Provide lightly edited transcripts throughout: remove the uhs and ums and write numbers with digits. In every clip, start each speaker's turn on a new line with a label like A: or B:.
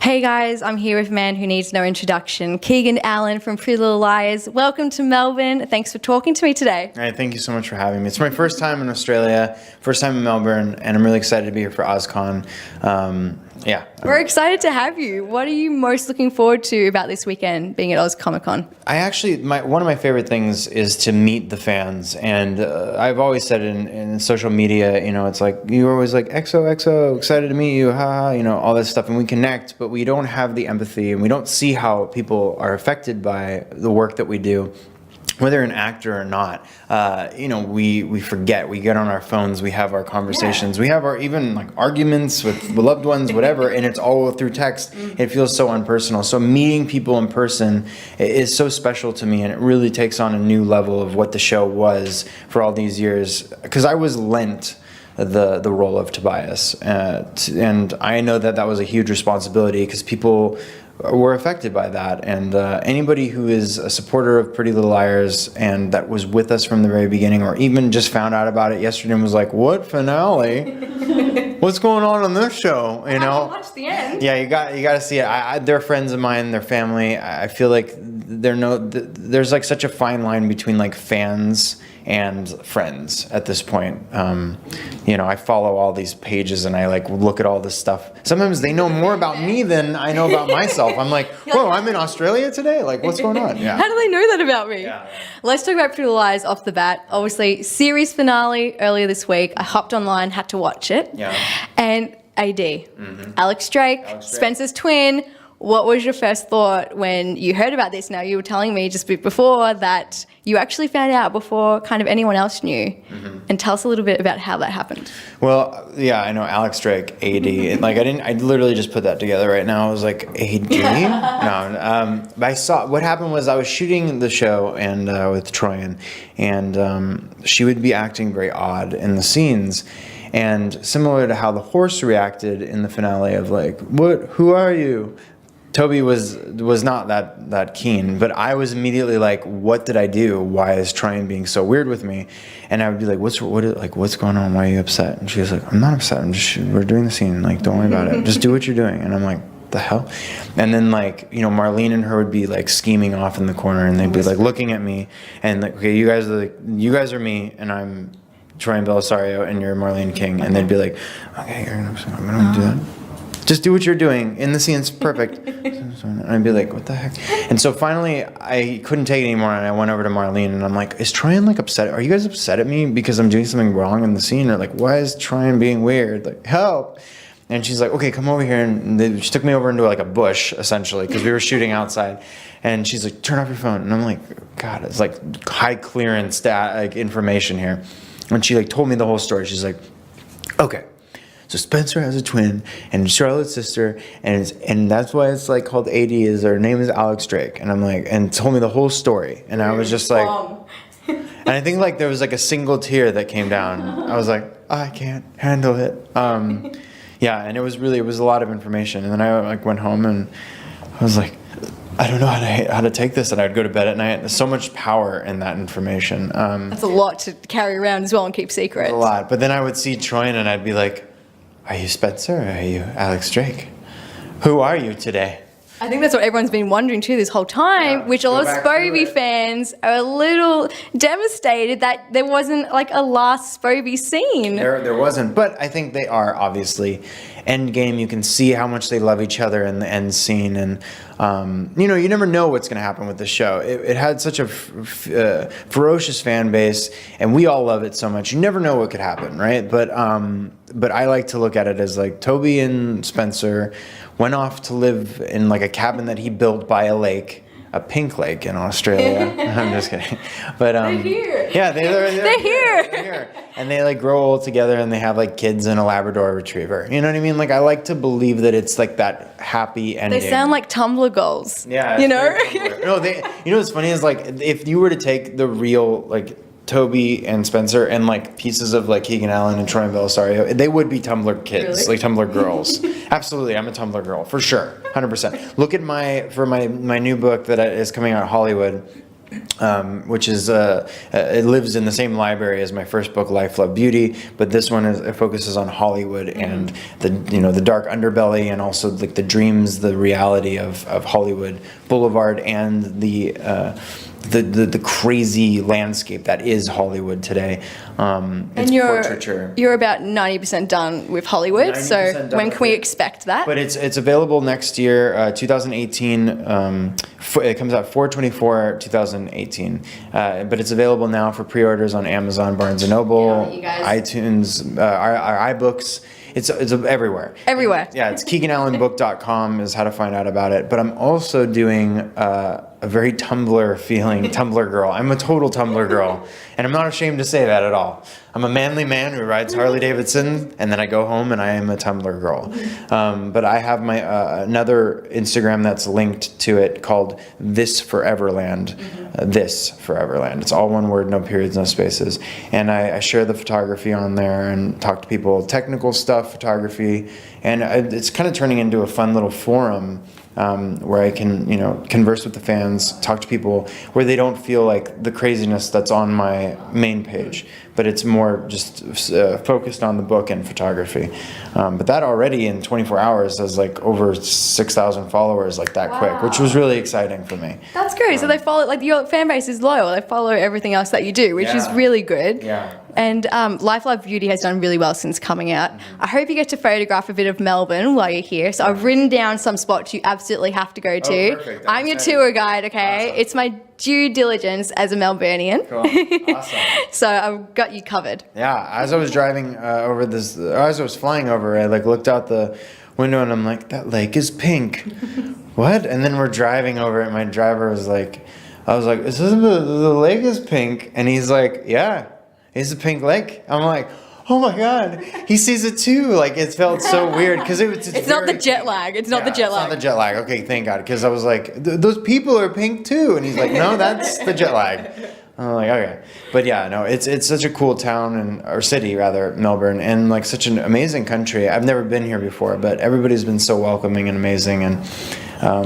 A: Hey guys, I'm here with a man who needs no introduction, Keegan Allen from Pretty Little Liars. Welcome to Melbourne. Thanks for talking to me today.
B: All right, thank you so much for having me. It's my first time in Australia, first time in Melbourne, and I'm really excited to be here for OzCon.
A: We're excited to have you. What are you most looking forward to about this weekend being at Oz Comic Con?
B: One of my favorite things is to meet the fans, and I've always said in social media, you know, it's like, you're always like, XOXO, excited to meet you, haha, you know, all this stuff, and we connect, but we don't have the empathy, and we don't see how people are affected by the work that we do. Whether an actor or not, you know, we forget. We get on our phones. We have our conversations. We have our even like arguments with loved ones, whatever, and it's all through text. It feels so unpersonal. So meeting people in person is so special to me, and it really takes on a new level of what the show was for all these years. Because I was lent the role of Tobias, and I know that was a huge responsibility because people were affected by that, and anybody who is a supporter of Pretty Little Liars and that was with us from the very beginning, or even just found out about it yesterday and was like, "What finale? What's going on this show?" You know,
A: watch the end.
B: Yeah, you got to see it. They're friends of mine. They're family. I feel like there's like such a fine line between like fans and friends at this point. You know, I follow all these pages and I like look at all this stuff. Sometimes they know more about me than I know about myself. I'm like, whoa, I'm in Australia today? Like, what's going on? Yeah.
A: How do they know that about me?
B: Yeah.
A: Let's talk about Pretty Little Liars off the bat. Obviously, series finale earlier this week. I hopped online, had to watch it.
B: Yeah.
A: And AD, Alex Drake, Spencer's twin. What was your first thought when you heard about this? Now, you were telling me just before that you actually found out before kind of anyone else knew. And tell us a little bit about how that happened.
B: Well, yeah, I know Alex Drake, AD. Like, I literally just put that together right now. I was like, AD? No. But I saw, what happened was I was shooting the show and with Troyan, and she would be acting very odd in the scenes. And similar to how the horse reacted in the finale of like, who are you? Toby was not that keen, but I was immediately like, what did I do? Why is Troyan being so weird with me? And I would be like, what's going on? Why are you upset? And she was like, I'm not upset. We're doing the scene. Like, don't worry about it. Just do what you're doing. And I'm like, the hell? And then like, you know, Marlene and her would be like scheming off in the corner, and they'd be like looking at me and like, okay, you guys are me, and I'm Troyan Belisario, and you're Marlene King. And they'd be like, okay, I'm gonna do that. Just do what you're doing in the scene. It's perfect. And I'd be like, what the heck? And so finally, I couldn't take it anymore, and I went over to Marlene, and I'm like, is Troyan like upset? Are you guys upset at me because I'm doing something wrong in the scene? Or like, why is Troyan being weird? Like, help. And she's like, okay, come over here. And she took me over into like a bush, essentially, because we were shooting outside. And she's like, turn off your phone. And I'm like, God, it's like high clearance like information here. And she like told me the whole story. She's like, okay. So Spencer has a twin, and Charlotte's sister, and that's why it's like called AD. Is her name is Alex Drake, and I'm like, and told me the whole story, and I was just like, and I think like there was like a single tear that came down. I was like, I can't handle it. Yeah, and it was a lot of information, and then I like went home and I was like, I don't know how to take this, and I'd go to bed at night. There's so much power in that information.
A: That's a lot to carry around as well and keep secret.
B: A lot, but then I would see Troyan, and I'd be like, are you Spencer, or are you Alex Drake? Who are you today?
A: I think that's what everyone's been wondering too this whole time, which a lot of Spoby fans are a little devastated that there wasn't like a last Spoby scene.
B: There wasn't, but I think they are obviously. Endgame, you can see how much they love each other in the end scene, and you know, you never know what's going to happen with the show. It had such a ferocious fan base, and we all love it so much. You never know what could happen, right? But I like to look at it as like Toby and Spencer went off to live in like a cabin that he built by a lake. A pink lake in Australia. I'm just kidding, but
A: they're here.
B: Yeah, they're
A: here.
B: They're here, and they like grow old together, and they have like kids and a Labrador Retriever. You know what I mean? Like, I like to believe that it's like that happy ending.
A: They sound like Tumblr goals.
B: Yeah,
A: you know.
B: No, you know what's funny is like if you were to take the real like Toby and Spencer and like pieces of like Keegan Allen and Troyan Belisario, they would be Tumblr kids, like Tumblr girls. Absolutely, I'm a Tumblr girl for sure, 100%. Look at my new book that is coming out, Hollywood. which is it lives in the same library as my first book, Life, Love, Beauty, but this one it focuses on Hollywood and the dark underbelly and also like the dreams, the reality of Hollywood Boulevard and the crazy landscape that is Hollywood today. It's portraiture.
A: You're about 90% done with Hollywood, so when can we expect that?
B: But it's available next year, 2018. It comes out 4/24, 2018. But it's available now for pre-orders on Amazon, Barnes & Noble, iTunes, our iBooks. It's everywhere.
A: Everywhere.
B: Yeah, it's KeeganAllenBook.com is how to find out about it. But I'm also doing a very Tumblr girl. I'm a total Tumblr girl. And I'm not ashamed to say that at all. I'm a manly man who rides Harley Davidson, and then I go home and I am a Tumblr girl. But I have my another Instagram that's linked to it called This Foreverland. This Foreverland. It's all one word, no periods, no spaces. And I share the photography on there and talk to people, technical stuff, photography. And it's kind of turning into a fun little forum where I can, converse with the fans, talk to people where they don't feel like the craziness that's on my main page, but it's more just focused on the book and photography. But that already in 24 hours has like over 6,000 followers like that quick, which was really exciting for me.
A: That's good. So they follow, like your fan base is loyal. They follow everything else that you do, which is really good.
B: Yeah.
A: And Life, Love, Beauty has done really well since coming out. I hope you get to photograph a bit of Melbourne while you're here. So I've written down some spots you absolutely have to go to.
B: Perfect.
A: I'm your tour guide, okay?
B: Awesome.
A: It's my due diligence as a Melburnian.
B: Cool. Awesome.
A: So I've got you covered.
B: Yeah, as I was driving as I was flying over, I like looked out the window and I'm like, that lake is pink. What? And then we're driving over it. My driver was like, I was like, is this the lake is pink? And he's like, yeah, it's a pink lake. I'm like, oh my God, he sees it too. Like it felt so weird because it's
A: not the jet lag. It's not the jet lag.
B: It's not the jet lag. Okay, thank God. Because I was like, those people are pink too. And he's like, no, that's the jet lag. I'm like, okay. But yeah, no, it's such a cool town or city rather, Melbourne, and like such an amazing country. I've never been here before, but everybody's been so welcoming and amazing. And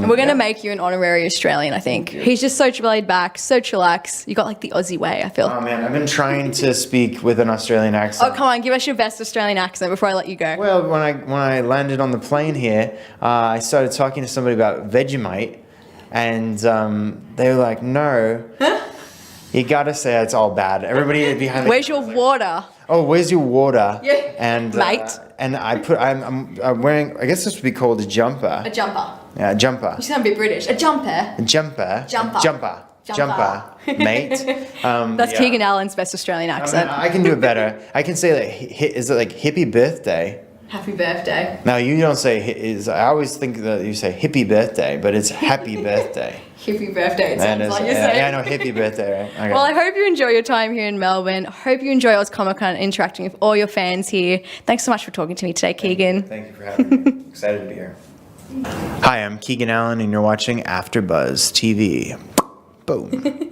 A: we're going to make you an honorary Australian, I think. He's just so laid back, so chillax. You got like the Aussie way, I feel.
B: Oh man, I've been trying to speak with an Australian accent.
A: Oh, come on, give us your best Australian accent before I let you go.
B: Well, when I landed on the plane here, I started talking to somebody about Vegemite, and they were like, no. You gotta say it's all bad. Everybody behind the
A: Where's your water?
B: Oh, where's your water?
A: Yeah.
B: And
A: mate.
B: And I'm wearing, I guess this would be called a jumper.
A: A jumper.
B: Yeah, a jumper.
A: You sound a bit British. A jumper.
B: A jumper.
A: Jumper.
B: Jumper. Jumper. Mate.
A: That's Keegan Allen's best Australian accent.
B: I can do it better. I can say like, is it like hippie birthday?
A: Happy birthday.
B: No, you don't say, I always think that you say hippie birthday, but it's happy birthday.
A: Hippie birthday, it sounds like you're saying.
B: Yeah, I know, hippie birthday, right? Okay.
A: Well, I hope you enjoy your time here in Melbourne. I hope you enjoy Oz Comic-Con and interacting with all your fans here. Thanks so much for talking to me today, Keegan.
B: Thank you for having me. Excited to be here. Hi, I'm Keegan Allen, and you're watching AfterBuzz TV. Boom.